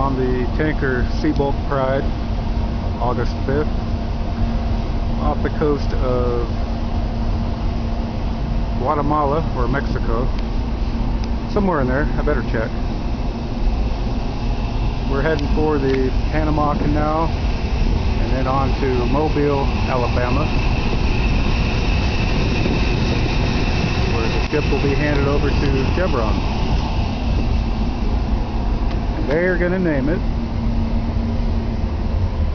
on the tanker Seabolt Pride, August 5th, off the coast of Guatemala or Mexico, somewhere in there. I better check. We're heading for the Panama Canal and then on to Mobile, Alabama, where the ship will be handed over to Chevron. They're going to name it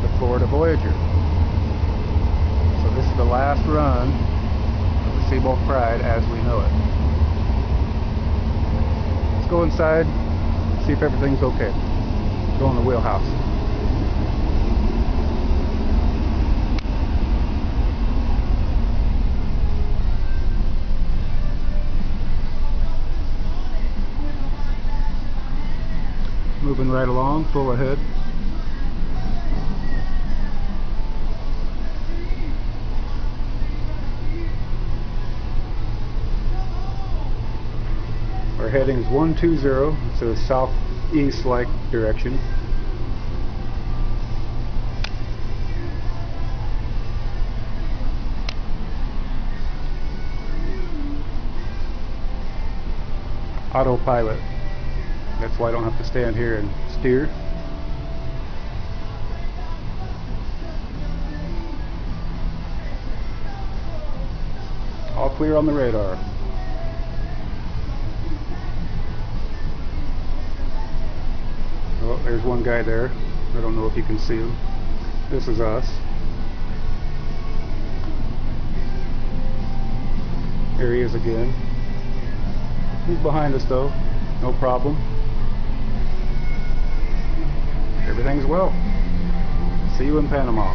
the Florida Voyager. So this is the last run of the Seabolt Pride as we know it. Let's go inside, see if everything's okay. Go in the wheelhouse. Moving right along, full ahead. Our heading is 120, it's a southeast-like direction. Autopilot. That's why I don't have to stand here and steer. All clear on the radar. Oh, there's one guy there. I don't know if you can see him. This is us. There he is again. He's behind us though. No problem. Everything's well. See you in Panama.